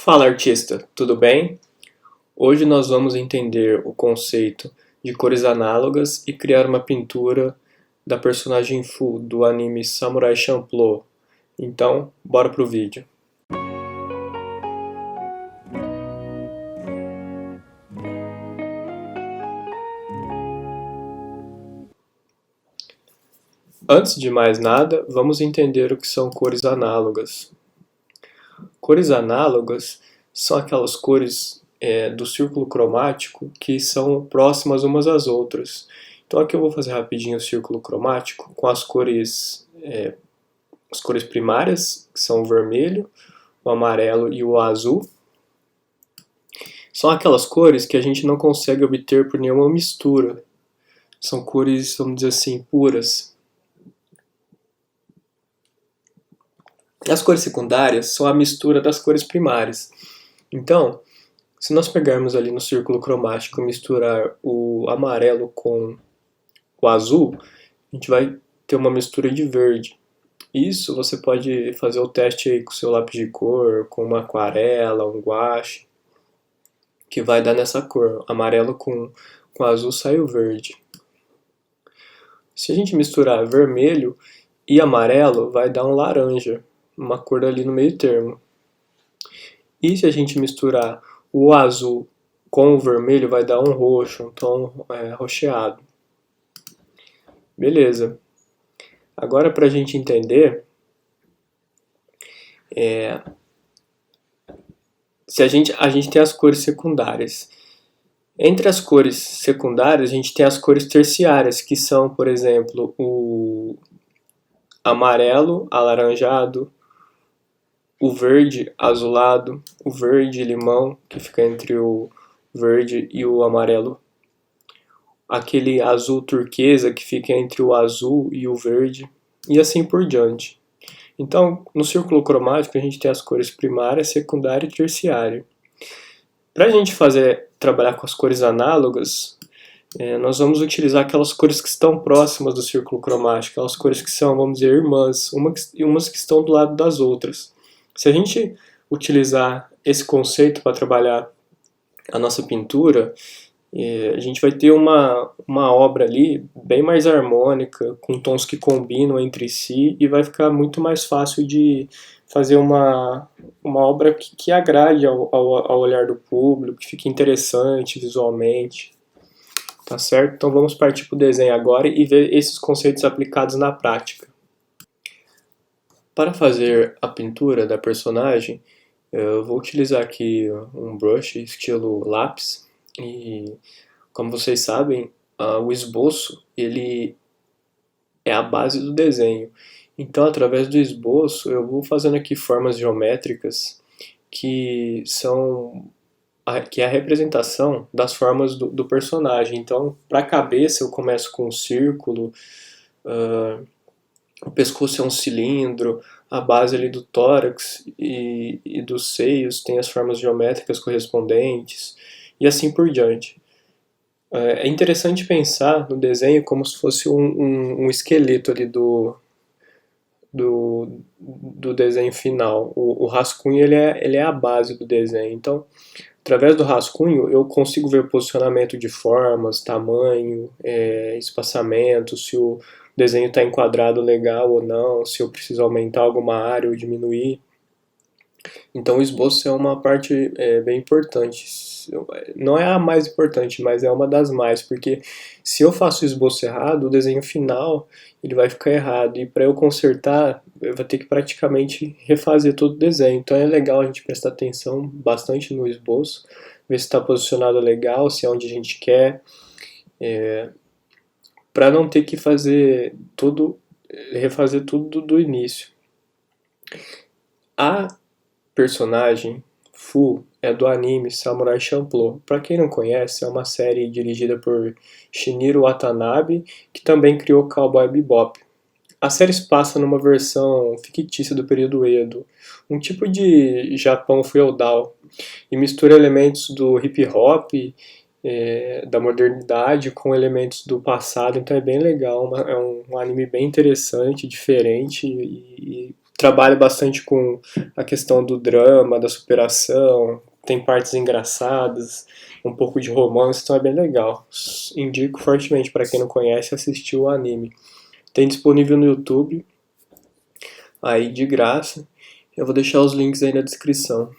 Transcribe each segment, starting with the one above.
Fala artista, tudo bem? Hoje nós vamos entender o conceito de cores análogas e criar uma pintura da personagem Fu do anime Samurai Champloo. Então, bora pro vídeo. Antes de mais nada, vamos entender o que são cores análogas. Cores análogas são aquelas cores do círculo cromático que são próximas umas às outras. Então aqui eu vou fazer rapidinho o círculo cromático com as cores primárias, que são o vermelho, o amarelo e o azul. São aquelas cores que a gente não consegue obter por nenhuma mistura. São cores, vamos dizer assim, puras. As cores secundárias são a mistura das cores primárias. Então, se nós pegarmos ali no círculo cromático e misturar o amarelo com o azul, a gente vai ter uma mistura de verde. Isso você pode fazer o teste aí com o seu lápis de cor, com uma aquarela, um guache, que vai dar nessa cor. Amarelo com azul sai o verde. Se a gente misturar vermelho e amarelo, vai dar um laranja, uma cor ali no meio termo. E se a gente misturar o azul com o vermelho, vai dar um roxo, um tom roxeado. Beleza. Agora, para a gente entender, se a gente tem as cores secundárias. Entre as cores secundárias, a gente tem as cores terciárias, que são, por exemplo, o amarelo alaranjado, o verde azulado, o verde limão, que fica entre o verde e o amarelo, aquele azul turquesa, que fica entre o azul e o verde, e assim por diante. Então, no círculo cromático, a gente tem as cores primária, secundária e terciária. Para a gente trabalhar com as cores análogas, nós vamos utilizar aquelas cores que estão próximas do círculo cromático, aquelas cores que são, vamos dizer, irmãs, umas que estão do lado das outras. Se a gente utilizar esse conceito para trabalhar a nossa pintura, a gente vai ter uma obra ali bem mais harmônica, com tons que combinam entre si, e vai ficar muito mais fácil de fazer uma obra que agrade ao olhar do público, que fique interessante visualmente. Tá certo? Então vamos partir para o desenho agora e ver esses conceitos aplicados na prática. Para fazer a pintura da personagem, eu vou utilizar aqui um brush estilo lápis e, como vocês sabem, o esboço ele é a base do desenho. Então, através do esboço, eu vou fazendo aqui formas geométricas que é a representação das formas do personagem. Então, para a cabeça, eu começo com um círculo, o pescoço é um cilindro, a base ali do tórax e dos seios tem as formas geométricas correspondentes, e assim por diante. É interessante pensar no desenho como se fosse um esqueleto ali do desenho final. O rascunho ele é a base do desenho. Então, através do rascunho, eu consigo ver o posicionamento de formas, tamanho, espaçamento, se o desenho está enquadrado legal ou não, se eu preciso aumentar alguma área ou diminuir. Então o esboço é uma parte bem importante. Não é a mais importante, mas é uma das mais, porque se eu faço o esboço errado, o desenho final ele vai ficar errado. E para eu consertar, eu vou ter que praticamente refazer todo o desenho. Então é legal a gente prestar atenção bastante no esboço, ver se está posicionado legal, se é onde a gente quer, para não ter que refazer tudo do início. A personagem Fu é do anime Samurai Champloo. Para quem não conhece, é uma série dirigida por Shinichiro Watanabe, que também criou Cowboy Bebop. A série se passa numa versão fictícia do período Edo, um tipo de Japão feudal, e mistura elementos do hip hop, da modernidade com elementos do passado, então é bem legal, é um anime bem interessante, diferente e trabalha bastante com a questão do drama, da superação, tem partes engraçadas, um pouco de romance, então é bem legal. Indico fortemente para quem não conhece assistir o anime. Tem disponível no YouTube, aí de graça. Eu vou deixar os links aí na descrição.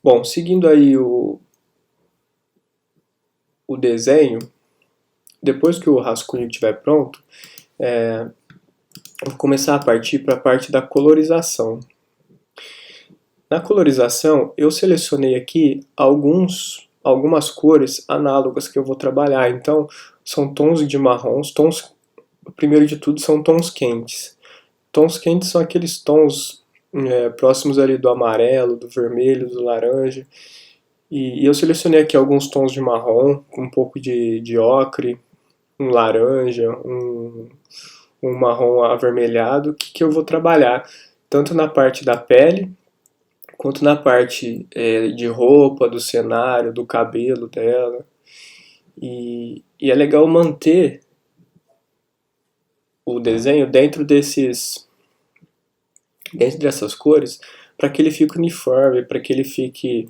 Bom, seguindo aí o desenho, depois que o rascunho estiver pronto, eu vou começar a partir para a parte da colorização. Na colorização, eu selecionei aqui algumas cores análogas que eu vou trabalhar. Então, são tons de marrons, primeiro de tudo, são tons quentes. Tons quentes são aqueles tons próximos ali do amarelo, do vermelho, do laranja. E eu selecionei aqui alguns tons de marrom, com um pouco de ocre, um laranja, um marrom avermelhado, que eu vou trabalhar tanto na parte da pele, quanto na parte de roupa, do cenário, do cabelo dela. E é legal manter o desenho dentro dessas cores, para que ele fique uniforme, para que ele fique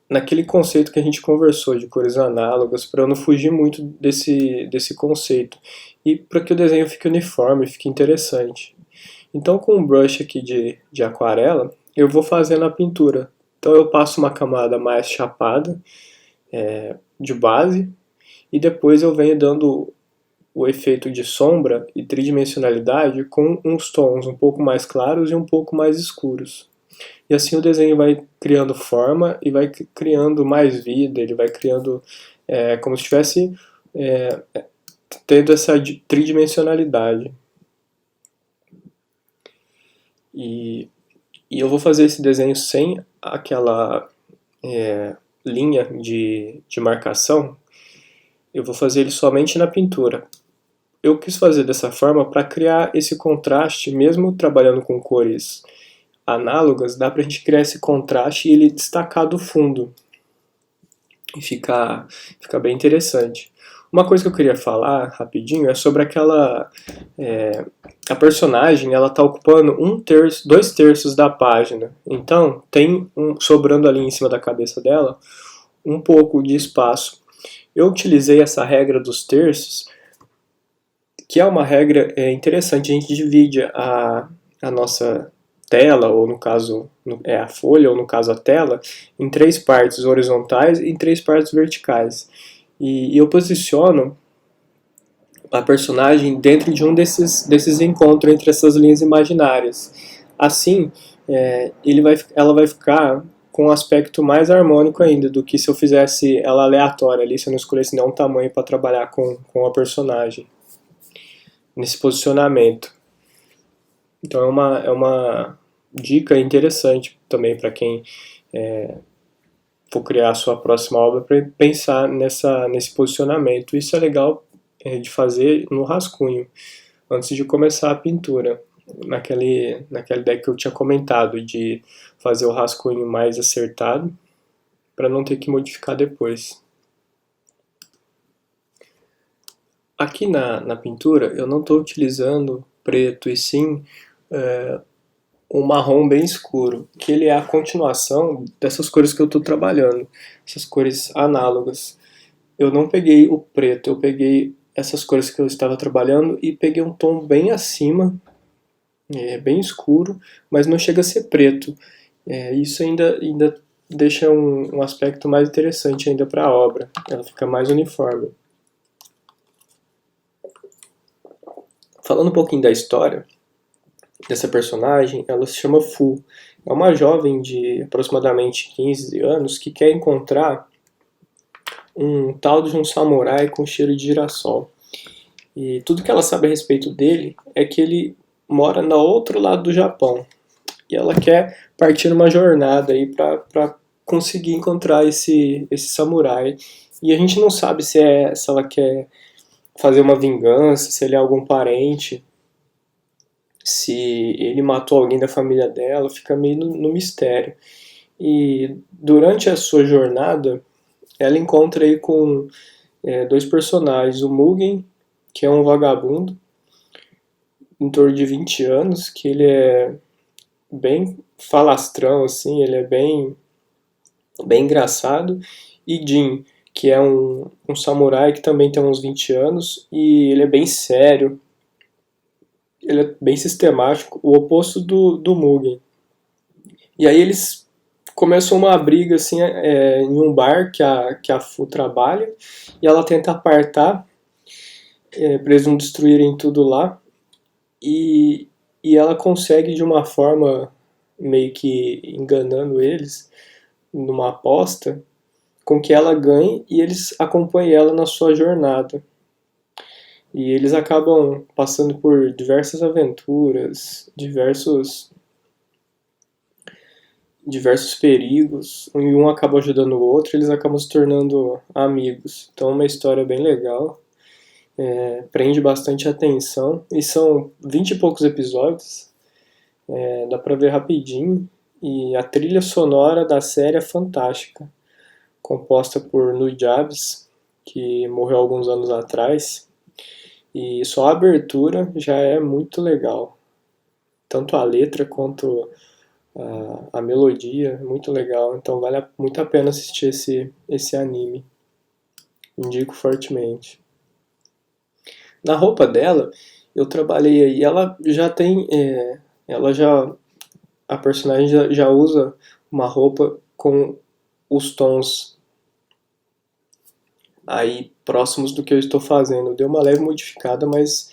naquele conceito que a gente conversou de cores análogas, para eu não fugir muito desse conceito e para que o desenho fique uniforme, fique interessante. Então, com um brush aqui de aquarela, eu vou fazendo a pintura. Então eu passo uma camada mais chapada de base e depois eu venho dando o efeito de sombra e tridimensionalidade com uns tons um pouco mais claros e um pouco mais escuros. E assim o desenho vai criando forma e vai criando mais vida, ele vai criando como se estivesse tendo essa tridimensionalidade. E eu vou fazer esse desenho sem aquela linha de marcação, eu vou fazer ele somente na pintura. Eu quis fazer dessa forma para criar esse contraste, mesmo trabalhando com cores análogas, dá pra gente criar esse contraste e ele destacar do fundo. E fica bem interessante. Uma coisa que eu queria falar rapidinho é sobre aquela... a personagem, ela tá ocupando 2/3 da página. Então, tem sobrando ali em cima da cabeça dela um pouco de espaço. Eu utilizei essa regra dos terços, que é uma regra interessante. A gente divide a nossa tela, ou no caso a folha, ou no caso a tela, em 3 partes horizontais e em 3 partes verticais. E eu posiciono a personagem dentro de um desses encontros entre essas linhas imaginárias. Assim, ela vai ficar com um aspecto mais harmônico ainda do que se eu fizesse ela aleatória ali, se eu não escolhesse nenhum tamanho para trabalhar com a personagem nesse posicionamento. Então é uma dica interessante também para quem for criar a sua próxima obra, para pensar nesse posicionamento. Isso é legal de fazer no rascunho, antes de começar a pintura. Naquela ideia que eu tinha comentado, de fazer o rascunho mais acertado, para não ter que modificar depois. Aqui na pintura, eu não estou utilizando preto, e sim um marrom bem escuro, que ele é a continuação dessas cores que eu estou trabalhando, essas cores análogas. Eu não peguei o preto, eu peguei essas cores que eu estava trabalhando e peguei um tom bem acima, bem escuro, mas não chega a ser preto. Isso ainda deixa um aspecto mais interessante ainda para a obra, ela fica mais uniforme. Falando um pouquinho da história dessa personagem, ela se chama Fu. É uma jovem de aproximadamente 15 anos que quer encontrar um tal de um samurai com cheiro de girassol. E tudo que ela sabe a respeito dele é que ele mora no outro lado do Japão. E ela quer partir numa jornada aí para conseguir encontrar esse samurai. E a gente não sabe se ela quer fazer uma vingança, se ele é algum parente, se ele matou alguém da família dela, fica meio no mistério. E durante a sua jornada, ela encontra aí com 2 personagens, o Mugen, que é um vagabundo, em torno de 20 anos, que ele é bem falastrão, assim, ele é bem engraçado, e Jin, que é um samurai que também tem uns 20 anos, e ele é bem sério, ele é bem sistemático, o oposto do Mugen. E aí eles começam uma briga assim, em um bar que a Fu trabalha, e ela tenta apartar, para eles não destruírem tudo lá, e, e ela consegue de uma forma meio que enganando eles, numa aposta, com que ela ganhe e eles acompanhem ela na sua jornada. E eles acabam passando por diversas aventuras, diversos perigos, e um acaba ajudando o outro, e eles acabam se tornando amigos. Então é uma história bem legal, prende bastante atenção, e são 20 e poucos episódios, dá pra ver rapidinho, e a trilha sonora da série é fantástica, composta por Nujabes, que morreu alguns anos atrás, e só a abertura já é muito legal. Tanto a letra quanto a melodia, é muito legal. Então vale muito a pena assistir esse anime. Indico fortemente. Na roupa dela, eu trabalhei aí. Ela já tem. Ela já. A personagem já usa uma roupa com os tons aí próximos do que eu estou fazendo. Deu uma leve modificada, mas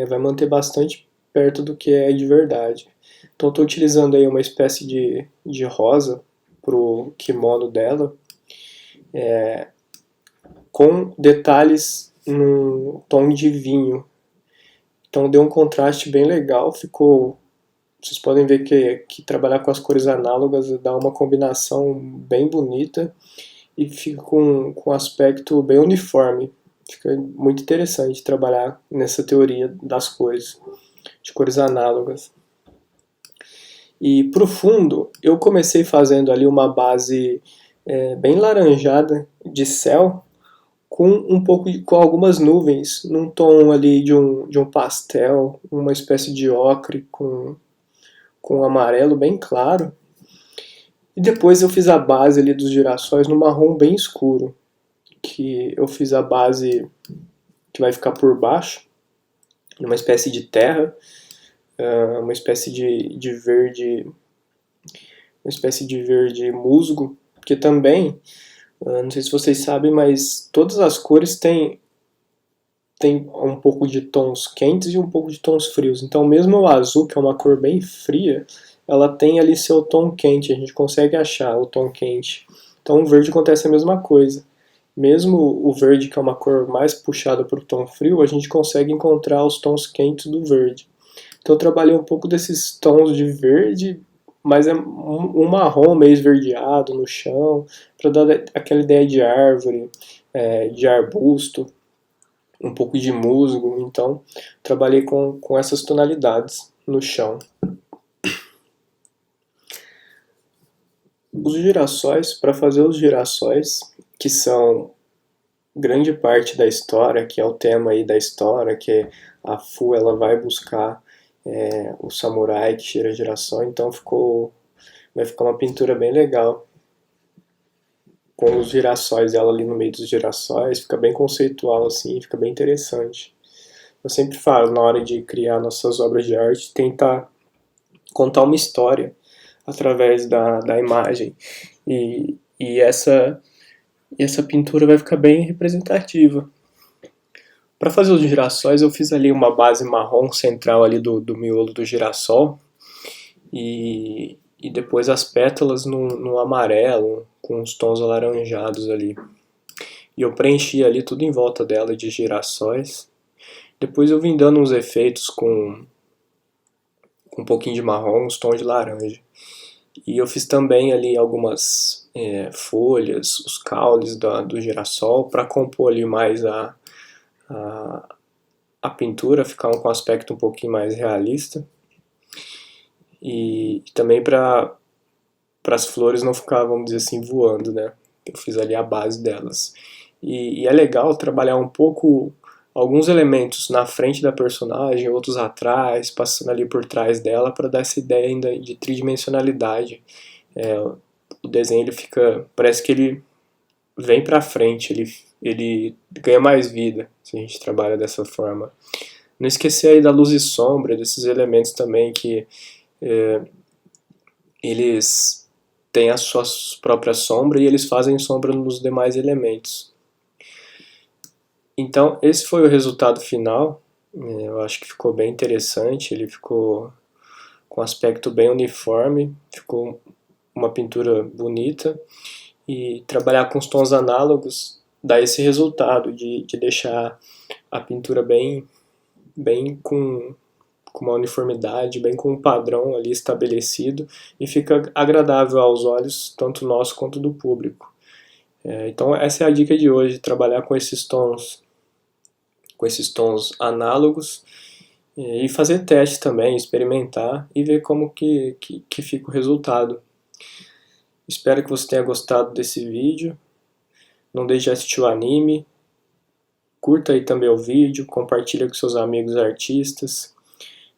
vai manter bastante perto do que é de verdade. Então estou utilizando aí uma espécie de rosa pro kimono dela, com detalhes num tom de vinho. Então deu um contraste bem legal, ficou. Vocês podem ver que trabalhar com as cores análogas dá uma combinação bem bonita e fica com um aspecto bem uniforme. Fica muito interessante trabalhar nessa teoria das cores, de cores análogas. E pro fundo, eu comecei fazendo ali uma base bem laranjada de céu, com com algumas nuvens, num tom ali de um pastel, uma espécie de ocre com um amarelo bem claro. E depois eu fiz a base ali dos girassóis no marrom bem escuro, que eu fiz a base que vai ficar por baixo, numa espécie de terra, uma espécie de verde, uma espécie de verde musgo, que também, não sei se vocês sabem, mas todas as cores têm um pouco de tons quentes e um pouco de tons frios. Então mesmo o azul, que é uma cor bem fria, ela tem ali seu tom quente, a gente consegue achar o tom quente. Então o verde acontece a mesma coisa. Mesmo o verde, que é uma cor mais puxada para o tom frio, a gente consegue encontrar os tons quentes do verde. Então eu trabalhei um pouco desses tons de verde, mas é um marrom meio esverdeado no chão, para dar aquela ideia de árvore, de arbusto, um pouco de musgo. Então trabalhei com essas tonalidades no chão. Os girassóis, para fazer os girassóis, que são grande parte da história, que é o tema aí da história, que a Fu ela vai buscar o samurai que cheira girassol, então vai ficar uma pintura bem legal, com os girassóis, ela ali no meio dos girassóis, fica bem conceitual assim, fica bem interessante. Eu sempre falo, na hora de criar nossas obras de arte, tentar contar uma história através da imagem, e essa pintura vai ficar bem representativa. Para fazer os girassóis, eu fiz ali uma base marrom central ali do miolo do girassol, e depois as pétalas no amarelo, com os tons alaranjados ali. E eu preenchi ali tudo em volta dela de girassóis. Depois eu vim dando uns efeitos com um pouquinho de marrom, uns tons de laranja. E eu fiz também ali algumas folhas, os caules do girassol, para compor ali mais a pintura, ficar com um aspecto um pouquinho mais realista. E também para as flores não ficar, vamos dizer assim, voando, né? Eu fiz ali a base delas. E é legal trabalhar um pouco alguns elementos na frente da personagem, outros atrás, passando ali por trás dela, para dar essa ideia ainda de tridimensionalidade. O desenho ele fica, parece que ele vem para frente, ele ganha mais vida se a gente trabalha dessa forma. Não esquecer aí da luz e sombra, desses elementos também que eles têm a sua própria sombra e eles fazem sombra nos demais elementos. Então, esse foi o resultado final. Eu acho que ficou bem interessante, ele ficou com um aspecto bem uniforme, ficou uma pintura bonita, e trabalhar com os tons análogos dá esse resultado de deixar a pintura bem com uma uniformidade, bem com um padrão ali estabelecido, e fica agradável aos olhos, tanto nosso quanto do público. Então essa é a dica de hoje, trabalhar com esses tons análogos, e fazer teste também, experimentar e ver como que fica o resultado. Espero que você tenha gostado desse vídeo. Não deixe de assistir o anime. Curta aí também o vídeo, compartilha com seus amigos artistas.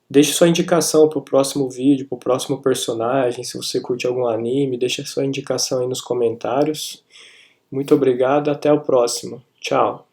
Deixe sua indicação para o próximo vídeo, para o próximo personagem. Se você curte algum anime, deixe sua indicação aí nos comentários. Muito obrigado, até o próximo. Tchau!